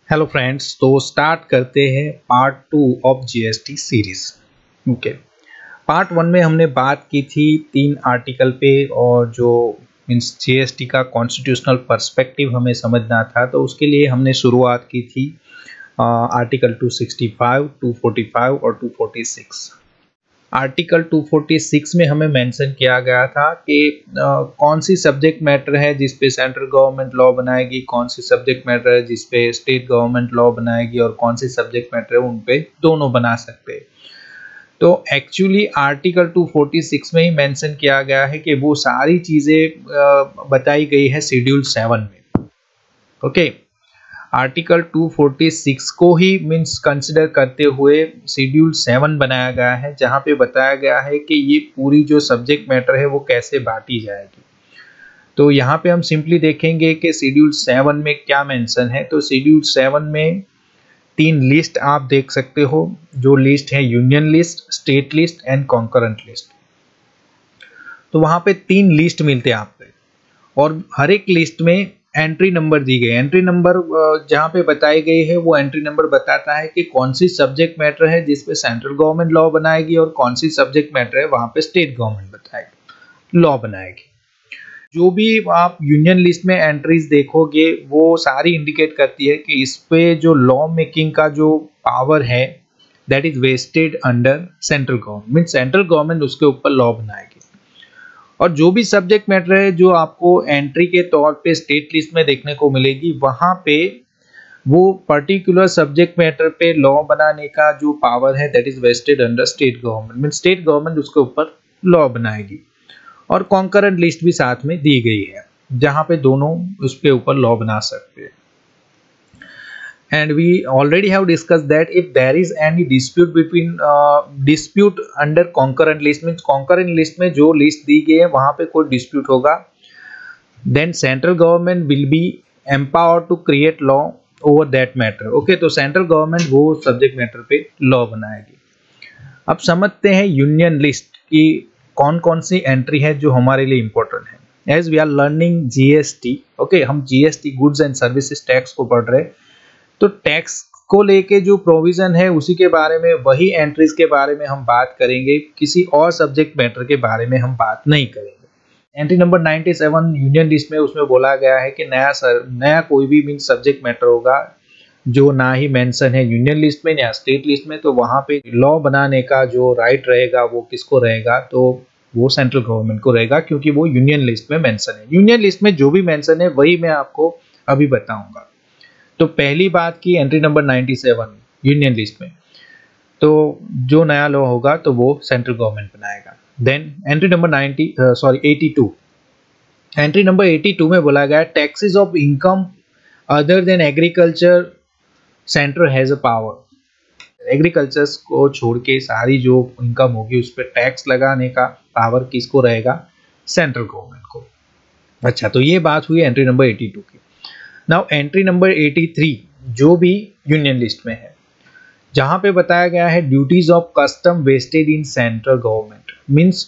Hello friends, तो start करते हैं part 2 of GST series. Okay, part 1 में हमने बात की थी 3 आर्टिकल पे और जो मीन्स जीएसटी का कॉन्स्टिट्यूशनल पर्सपेक्टिव हमें समझना था, तो उसके लिए हमने शुरुआत की थी आर्टिकल 265, 245 और 246। आर्टिकल 246 में हमें मेंशन किया गया था कि कौन सी सब्जेक्ट मैटर है जिस पे सेंट्रल गवर्नमेंट लॉ बनाएगी, कौन सी सब्जेक्ट मैटर है जिस पे स्टेट गवर्नमेंट लॉ बनाएगी और कौन सी सब्जेक्ट मैटर है उन पे दोनों बना सकते हैं। तो एक्चुअली आर्टिकल 246 में ही मेंशन किया गया है कि वो सारी चीज़ें बताई गई है शेड्यूल 7 में। ओके, आर्टिकल 246 को ही मीन्स कंसिडर करते हुए शेड्यूल 7 बनाया गया है, जहां पे बताया गया है कि ये पूरी जो सब्जेक्ट मैटर है वो कैसे बांटी जाएगी। तो यहाँ पे हम सिंपली देखेंगे कि शेड्यूल 7 में क्या मेंशन है। तो शेड्यूल 7 में 3 लिस्ट आप देख सकते हो, जो लिस्ट है union list, state list and concurrent list. तो वहां पे 3 लिस्ट मिलते हैं आपको और हर एक लिस्ट में एंट्री नंबर दी गई। एंट्री नंबर जहां पे बताई गई है वो एंट्री नंबर बताता है कि कौन सी सब्जेक्ट मैटर है जिस पे सेंट्रल गवर्नमेंट लॉ बनाएगी और कौन सी सब्जेक्ट मैटर है वहां पे स्टेट गवर्नमेंट बताएगी, लॉ बनाएगी। जो भी आप यूनियन लिस्ट में एंट्रीज देखोगे वो सारी इंडिकेट करती है कि इस पे जो लॉ मेकिंग का जो पावर है that is vested under central government, mean central government उसके ऊपर लॉ बनाएगी। और जो भी सब्जेक्ट मैटर है जो आपको एंट्री के तौर पे स्टेट लिस्ट में देखने को मिलेगी, वहां पे वो पर्टिकुलर सब्जेक्ट मैटर पे लॉ बनाने का जो पावर है that is vested under state government, mean state government उसके ऊपर लॉ बनाएगी। और कॉन्करेंट लिस्ट भी साथ में दी गई है जहां पे दोनों उसके ऊपर लॉ बना सकते हैं। And we already have discussed that if there is any dispute between dispute under concurrent list, means concurrent list में जो list दी गई है वहां पे कोई dispute होगा, then central government will be empowered to create law over that matter. Okay, तो central government वो subject matter पे law बनाएगी। अब समझते हैं यूनियन लिस्ट की कौन कौन सी एंट्री है जो हमारे लिए इंपॉर्टेंट है। As we are learning GST, okay, हम GST goods and services tax को पढ़ रहे हैं, तो टैक्स को लेके जो प्रोविजन है उसी के बारे में, वही एंट्रीज के बारे में हम बात करेंगे, किसी और सब्जेक्ट मैटर के बारे में हम बात नहीं करेंगे। एंट्री नंबर 97 यूनियन लिस्ट में उसमें बोला गया है कि नया कोई भी मीन सब्जेक्ट मैटर होगा जो ना ही मेंशन है यूनियन लिस्ट में या स्टेट लिस्ट में, तो वहां पे लॉ बनाने का जो राइट रहेगा वो किसको रहेगा, तो वो सेंट्रल गवर्नमेंट को रहेगा, क्योंकि वो यूनियन लिस्ट में मेंशन है। यूनियन लिस्ट में जो भी मेंशन है वही मैं आपको अभी बताऊंगा। तो पहली बात की एंट्री नंबर 97 यूनियन लिस्ट में, तो जो नया लॉ होगा तो वो सेंट्रल गवर्नमेंट बनाएगा। Then entry number 82, entry number 82 में बोला गया taxes of income other than agriculture centre has a power. Agriculture को छोड़ के सारी जो इनकम होगी उस पर टैक्स लगाने का पावर किसको रहेगा, सेंट्रल गवर्नमेंट को। अच्छा, तो ये बात हुई एंट्री नंबर 82 की। नाउ एंट्री नंबर 83 जो भी यूनियन लिस्ट में है, जहां पे बताया गया है duties of custom vested in central government, means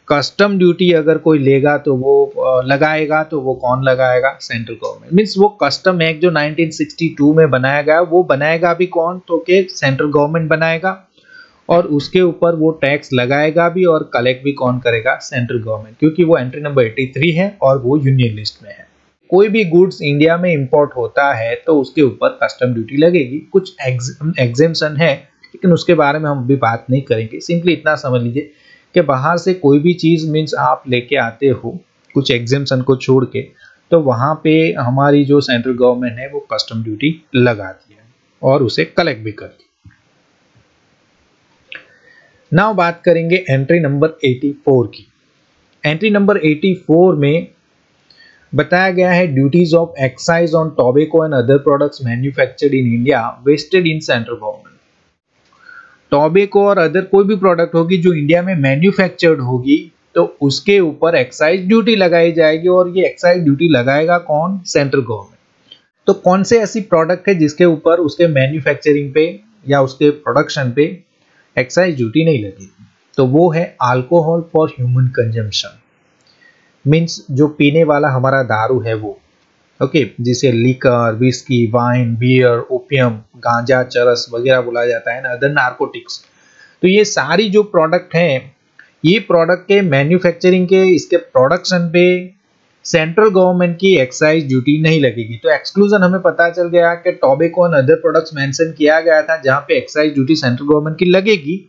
custom duty अगर कोई लेगा तो वो लगाएगा, तो वो कौन लगाएगा, सेंट्रल गवर्नमेंट। मींस वो कस्टम एक्ट जो 1962 में बनाया गया वो बनाएगा भी कौन, तो के सेंट्रल गवर्नमेंट बनाएगा, और उसके ऊपर वो टैक्स लगाएगा भी और कलेक्ट भी कौन करेगा, सेंट्रल गवर्नमेंट, क्योंकि वो एंट्री नंबर 83 है और वो यूनियन लिस्ट में है। कोई भी गुड्स इंडिया में इंपोर्ट होता है तो उसके ऊपर कस्टम ड्यूटी लगेगी। कुछ एग्जेम्पशन है लेकिन उसके बारे में हम अभी बात नहीं करेंगे। सिंपली इतना समझ लीजिए कि बाहर से कोई भी चीज़ मीन्स आप लेके आते हो कुछ एग्जेम्पशन को छोड़ के, तो वहाँ पे हमारी जो सेंट्रल गवर्नमेंट है वो कस्टम ड्यूटी लगाती है और उसे कलेक्ट भी करती है। नाउ बात करेंगे एंट्री नंबर 84 की। एंट्री नंबर 84 में बताया गया है duties of excise on tobacco and other products manufactured in India vested in central government. Tobacco और अदर कोई भी प्रोडक्ट होगी जो इंडिया में मैन्युफैक्चर्ड होगी तो उसके ऊपर एक्साइज ड्यूटी लगाई जाएगी, और ये एक्साइज ड्यूटी लगाएगा कौन, सेंट्रल गवर्नमेंट। तो कौन से ऐसी प्रोडक्ट है जिसके ऊपर उसके मैन्युफैक्चरिंग पे या उसके प्रोडक्शन पे एक्साइज ड्यूटी नहीं लगेगी, तो वो है alcohol for human consumption, means जो पीने वाला हमारा दारू है वो, ओके, जिसे liquor, whisky, wine, beer, opium, गांजा, चरस वगैरह बोला जाता है ना, अदर नार्कोटिक्स। तो ये सारी जो प्रोडक्ट हैं, ये प्रोडक्ट के मैन्युफैक्चरिंग के, इसके प्रोडक्शन पे सेंट्रल गवर्नमेंट की एक्साइज ड्यूटी नहीं लगेगी। तो एक्सक्लूजन हमें पता चल गया कि tobacco and other products mention किया गया था जहां पे एक्साइज ड्यूटी सेंट्रल गवर्नमेंट की लगेगी।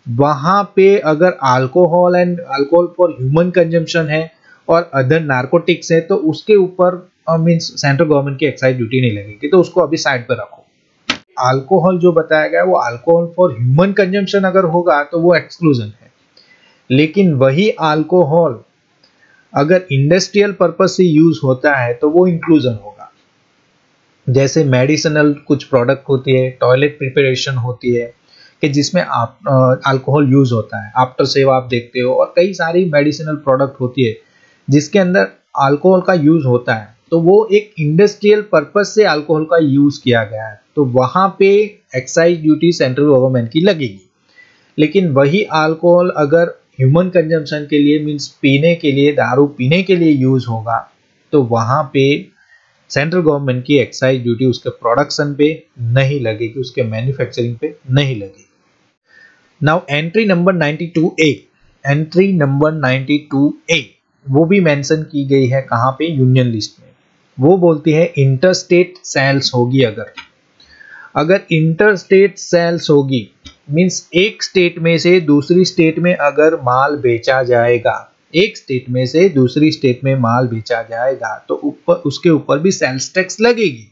वहां पे अगर alcohol and alcohol for human consumption है और अदर नार्कोटिक्स है तो उसके ऊपर मींस सेंट्रल गवर्नमेंट की एक्साइज ड्यूटी नहीं लगेगी। तो उसको अभी साइड पर रखो। अल्कोहल जो बताया गया वो अल्कोहल फॉर ह्यूमन कंजम्पशन अगर होगा तो वो एक्सक्लूजन है, लेकिन वही अल्कोहल अगर इंडस्ट्रियल पर्पस से यूज होता है तो वो इंक्लूजन होगा। जैसे मेडिसिनल कुछ प्रोडक्ट होती है, टॉयलेट प्रिपरेशन होती है कि जिसमें अल्कोहल यूज होता है, आफ्टर सेव आप देखते हो, और कई सारी मेडिसिनल प्रोडक्ट होती है जिसके अंदर अल्कोहल का यूज होता है। तो वो एक इंडस्ट्रियल पर्पस से अल्कोहल का यूज किया गया है, तो वहां पे एक्साइज ड्यूटी सेंट्रल गवर्नमेंट की लगेगी। लेकिन वही अल्कोहल अगर ह्यूमन कंजम्पशन के लिए मींस पीने के लिए, दारू पीने के लिए यूज होगा तो वहां पे सेंट्रल गवर्नमेंट की एक्साइज ड्यूटी उसके प्रोडक्शन पे नहीं लगेगी, उसके मैन्युफैक्चरिंग पे नहीं लगेगी। Now entry number 92A, entry number 92A वो भी मेंशन की गई है कहां पे, यूनियन लिस्ट में। वो बोलती है इंटरस्टेट सेल्स होगी, अगर इंटरस्टेट सेल्स होगी मींस एक स्टेट में से दूसरी स्टेट में अगर माल बेचा जाएगा, एक स्टेट में से दूसरी स्टेट में माल बेचा जाएगा तो ऊपर उसके ऊपर भी सेल्स टैक्स लगेगी।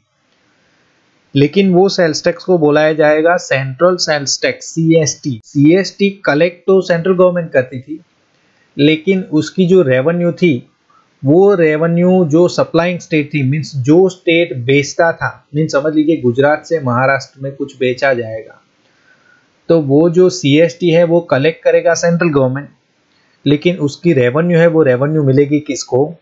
लेकिन वो सेल्स टैक्स को बुलाया जाएगा central sales tax, CST. CST collect तो सेंट्रल गवर्नमेंट करती थी, लेकिन उसकी जो रेवेन्यू थी वो रेवेन्यू जो सप्लाइंग स्टेट थी मींस जो स्टेट बेचता था, मींस समझ लीजिए गुजरात से महाराष्ट्र में कुछ बेचा जाएगा तो वो जो सीएसटी है वो कलेक्ट करेगा सेंट्रल गवर्नमेंट, लेकिन उसकी रेवेन्यू है वो रेवेन्यू मिलेगी किसको,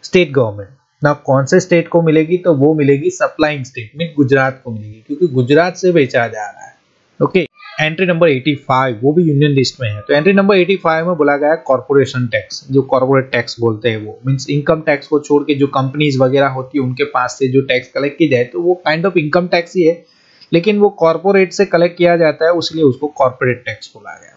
स्टेट गवर्नमेंट ना। कौन से स्टेट को मिलेगी, तो वो मिलेगी सप्लाइंग स्टेट मीन गुजरात को मिलेगी, क्योंकि गुजरात से बेचा जा रहा है। ओके, एंट्री नंबर 85 वो भी यूनियन लिस्ट में है। तो एंट्री नंबर 85 में बोला गया है कॉर्पोरेशन टैक्स, जो कॉर्पोरेट टैक्स बोलते हैं वो मींस इनकम टैक्स को छोड़ के जो कंपनीज वगैरह होती है उनके पास से जो टैक्स कलेक्ट की जाए तो वो काइंड ऑफ इनकम टैक्स ही है, लेकिन वो कॉर्पोरेट से कलेक्ट किया जाता है इसलिए उसको कॉर्पोरेट टैक्स बोला गया।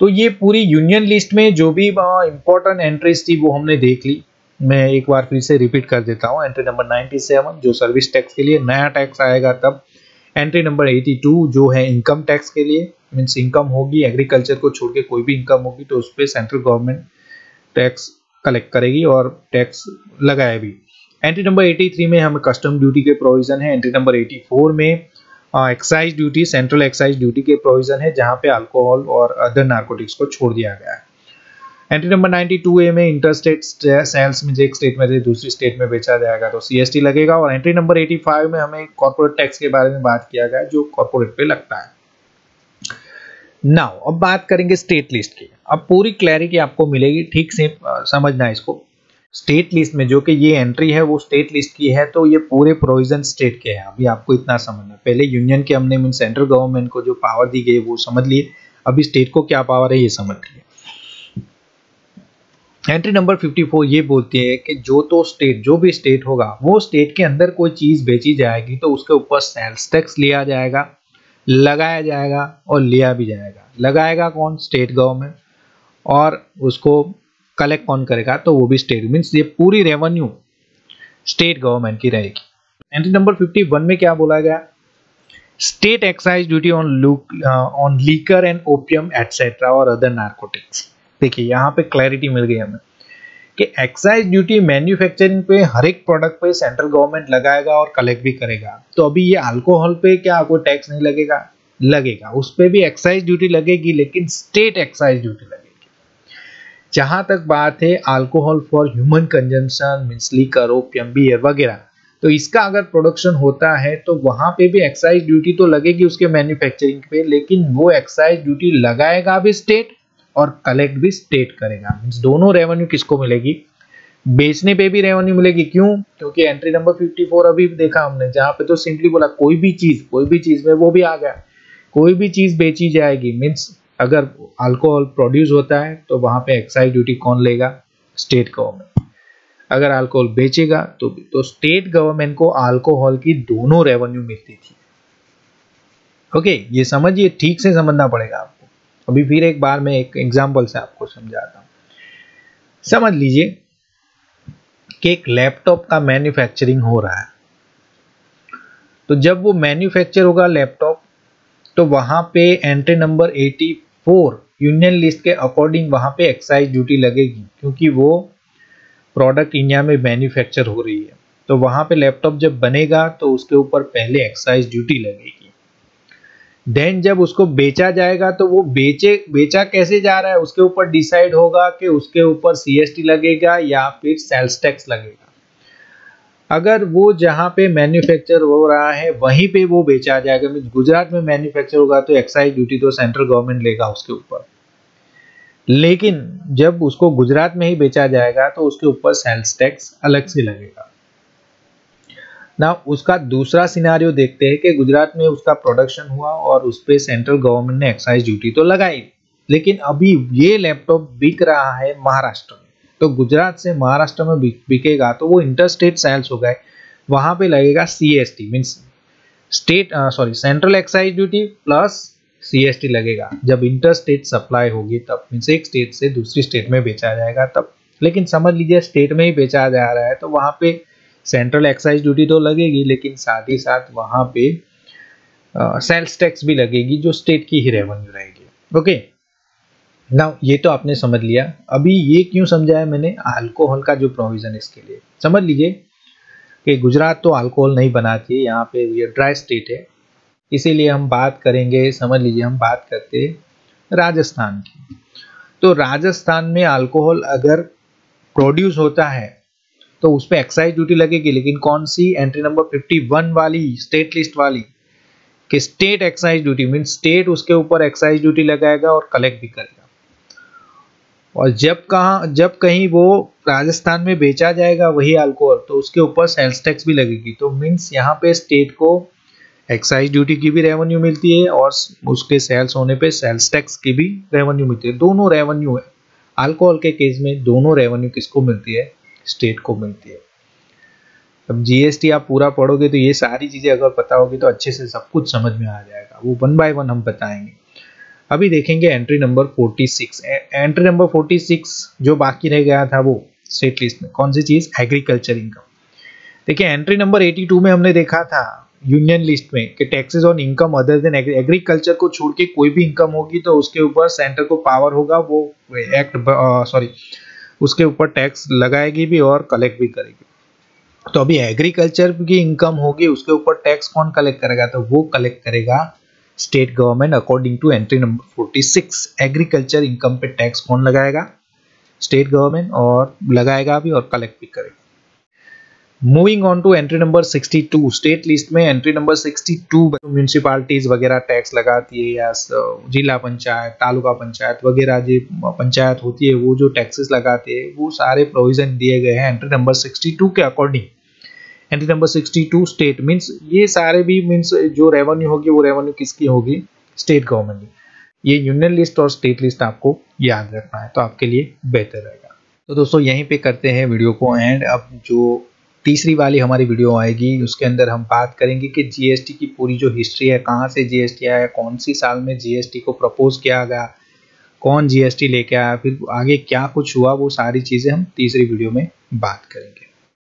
तो ये पूरी यूनियन लिस्ट में जो भी इंपॉर्टेंट एंट्रीज थी वो हमने देख ली। मैं एक बार फिर से रिपीट कर देता हूँ। एंट्री नंबर 97 जो सर्विस टैक्स के लिए नया टैक्स आएगा तब। एंट्री नंबर 82 जो है इनकम टैक्स के लिए मीन्स इनकम होगी, एग्रीकल्चर को छोड़ के कोई भी इनकम होगी तो उस पर सेंट्रल गवर्नमेंट टैक्स कलेक्ट करेगी और टैक्स लगाए भी। एंट्री नंबर 83 में हमें कस्टम ड्यूटी के प्रोविजन है। एंट्री नंबर 84 में excise duty, central excise duty के प्रोविजन है जहां पे अल्कोहल और अदर नार्कोटिक्स को छोड़ दिया गया है। एंट्री नंबर 92A में इंटरस्टेट सेल्स में एक स्टेट में से दूसरी स्टेट में बेचा जाएगा तो सीएसटी लगेगा। और एंट्री नंबर 85 में हमें कॉर्पोरेट टैक्स के बारे में बात किया गया जो कॉर्पोरेट पे लगता है। नाउ अब बात करेंगे स्टेट लिस्ट की। अब पूरी क्लैरिटी आपको मिलेगी, ठीक से समझना इसको। स्टेट लिस्ट में जो कि ये एंट्री है वो स्टेट लिस्ट की है तो ये पूरे प्रोविजन स्टेट के हैं। अभी आपको इतना समझना, पहले यूनियन के हमने मीन सेंट्रल गवर्नमेंट को जो पावर दी गई वो समझ लिए, अभी स्टेट को क्या पावर है ये समझ लिए। एंट्री नंबर 54 ये बोलती है कि जो भी स्टेट होगा वो स्टेट के अंदर कोई चीज बेची जाएगी तो उसके ऊपर सेल्स टैक्स लिया जाएगा, लगाया जाएगा और लिया भी जाएगा। लगाएगा कौन, स्टेट गवर्नमेंट, और उसको कलेक्ट कौन करेगा तो वो भी स्टेट, मीन्स ये पूरी रेवेन्यू स्टेट गवर्नमेंट की रहेगी। एंट्री नंबर 51 में क्या बोला गया, state excise duty on liquor and opium etcetera और अदर नार्कोटिक्स। देखिए यहाँ पे क्लैरिटी मिल गई हमें कि एक्साइज ड्यूटी मैन्युफैक्चरिंग पे हर एक प्रोडक्ट पे सेंट्रल गवर्नमेंट लगाएगा और कलेक्ट भी करेगा। तो अभी ये अल्कोहल पे क्या कोई टैक्स नहीं लगेगा, लगेगा, उस पे भी एक्साइज ड्यूटी लगेगी लेकिन स्टेट एक्साइज ड्यूटी लगेगी। जहां तक बात है alcohol for human consumption means liquor, opium, beer वगैरह, तो इसका अगर प्रोडक्शन होता है तो वहां पे भी एक्साइज ड्यूटी तो लगेगी उसके मैन्युफैक्चरिंग पे, लेकिन वो एक्साइज ड्यूटी लगाएगा भी स्टेट और कलेक्ट भी स्टेट करेगा। मींस दोनों रेवेन्यू किसको मिलेगी, बेचने पे भी रेवेन्यू मिलेगी। क्यों, क्योंकि एंट्री नंबर 54 अभी देखा हमने जहां पे तो सिंपली बोला कोई भी चीज में वो भी आ गया, कोई भी चीज बेची जाएगी मींस अगर अल्कोहल प्रोड्यूस होता है तो वहां पे एक्साइज ड्यूटी कौन लेगा, स्टेट गवर्नमेंट। अगर अल्कोहल बेचेगा तो स्टेट गवर्नमेंट को अल्कोहल की दोनों रेवेन्यू मिलती थी। ओके, ये समझिए, ठीक से समझना पड़ेगा आपको। अभी फिर एक बार मैं एक एग्जांपल से आपको समझाता हूँ। समझ लीजिए कि एक लैपटॉप का मैन्युफैक्चरिंग हो रहा है, तो जब वो मैन्युफैक्चर होगा लैपटॉप, तो वहां पे एंट्री नंबर 84 यूनियन लिस्ट के अकॉर्डिंग वहां पे एक्साइज ड्यूटी लगेगी, क्योंकि वो प्रोडक्ट इंडिया में मैन्युफैक्चर हो रही है। तो वहां पे लैपटॉप जब बनेगा तो उसके ऊपर पहले एक्साइज ड्यूटी लगेगी। देन जब उसको बेचा जाएगा तो वो बेचा कैसे जा रहा है उसके ऊपर डिसाइड होगा कि उसके ऊपर सीएसटी लगेगा या फिर सेल्स टैक्स लगेगा। अगर वो जहां पे मैन्युफैक्चर हो रहा है वहीं पे वो बेचा जाएगा, मीन गुजरात में मैन्युफैक्चर होगा तो एक्साइज ड्यूटी तो सेंट्रल गवर्नमेंट लेगा उसके ऊपर, लेकिन जब उसको गुजरात में ही बेचा जाएगा तो उसके ऊपर सेल्स टैक्स अलग से लगेगा ना। उसका दूसरा सिनारियो देखते हैं कि गुजरात में उसका प्रोडक्शन हुआ और उस पर सेंट्रल गवर्नमेंट ने एक्साइज ड्यूटी तो लगाई, लेकिन अभी ये लैपटॉप बिक रहा है महाराष्ट्र में, तो गुजरात से महाराष्ट्र में बिकेगा तो वो इंटरस्टेट सेल्स हो गए, वहां पे लगेगा CST, means central excise duty plus CST लगेगा जब इंटरस्टेट सप्लाई होगी तब, मींस एक स्टेट से दूसरी स्टेट में बेचा जाएगा तब। लेकिन समझ लीजिए स्टेट में ही बेचा जा रहा है तो वहां पे सेंट्रल एक्साइज ड्यूटी तो लगेगी, लेकिन साथ ही साथ वहां पे सेल्स टैक्स भी लगेगी जो स्टेट की ही रेवेन्यू रहेगी। ओके, नाउ ये तो आपने समझ लिया। अभी ये क्यों समझाया मैंने, अल्कोहल का जो प्रोविजन इसके लिए समझ लीजिए कि गुजरात तो अल्कोहल नहीं बनाती है, यहाँ पे ये ड्राई स्टेट है, इसीलिए हम बात करेंगे, समझ लीजिए हम बात करते हैं राजस्थान की। तो राजस्थान में अल्कोहल अगर प्रोड्यूस होता है तो उस पर एक्साइज ड्यूटी लगेगी, लेकिन कौन सी, एंट्री नंबर 51 वाली, स्टेट लिस्ट वाली, कि state excise duty, mean state उसके ऊपर एक्साइज ड्यूटी लगाएगा और कलेक्ट भी करेगा। और जब कहीं वो राजस्थान में बेचा जाएगा वही अल्कोहल, तो उसके ऊपर सेल्स टैक्स भी लगेगी। तो मीन्स यहाँ पे स्टेट को एक्साइज ड्यूटी की भी रेवेन्यू मिलती है और उसके सेल्स होने पे सेल्स टैक्स की भी रेवेन्यू मिलती है। दोनों रेवेन्यू है अल्कोहल के केस में, दोनों रेवेन्यू किसको मिलती है, स्टेट को मिलती है। अब जीएसटी आप पूरा पढ़ोगे तो ये सारी चीजें अगर पता होगी तो अच्छे से सब कुछ समझ में आ जाएगा, वो 1 बाय 1 हम बताएंगे। अभी देखेंगे एंट्री नंबर 46। एंट्री नंबर 46 जो बाकी रह गया था वो स्टेट लिस्ट में कौन सी चीज, एग्रीकल्चर इनकम। देखिए एंट्री नंबर 82 में हमने देखा था यूनियन लिस्ट में कि taxes on income other than agriculture को छोड़ के कोई भी इनकम होगी तो उसके ऊपर सेंटर को पावर होगा, वो उसके ऊपर टैक्स लगाएगी भी और कलेक्ट भी करेगी। तो अभी एग्रीकल्चर की इनकम होगी उसके ऊपर टैक्स कौन कलेक्ट करेगा, तो वो कलेक्ट करेगा state government according to entry number 46। Agriculture income पे टैक्स कौन लगाएगा, स्टेट गवर्नमेंट, और लगाएगा भी और कलेक्ट भी करेगा। Moving on to entry number 62, state list में एंट्री नंबर 62 म्यूनिसिपालिटीज वगैरह टैक्स लगाती है, या जिला पंचायत, तालुका पंचायत वगैरह जो पंचायत होती है वो जो टैक्सेस लगाते हैं, वो सारे प्रोविजन दिए गए हैं एंट्री नंबर 62 के according. Entry number 62 state means ये सारे भी मीन्स जो रेवेन्यू होगी वो रेवेन्यू किसकी होगी, स्टेट गवर्नमेंट की। ये यूनियन लिस्ट और स्टेट लिस्ट आपको याद रखना है तो आपके लिए बेहतर रहेगा। तो दोस्तों यहीं पे करते हैं वीडियो को एंड। अब जो तीसरी वाली हमारी वीडियो आएगी उसके अंदर हम बात करेंगे कि जीएसटी की पूरी जो हिस्ट्री है, कहाँ से जीएसटी आया, कौन सी साल में जीएसटी को प्रपोज किया गया, कौन जीएसटी लेके आया, फिर आगे क्या कुछ हुआ, वो सारी चीजें हम तीसरी वीडियो में बात करेंगे।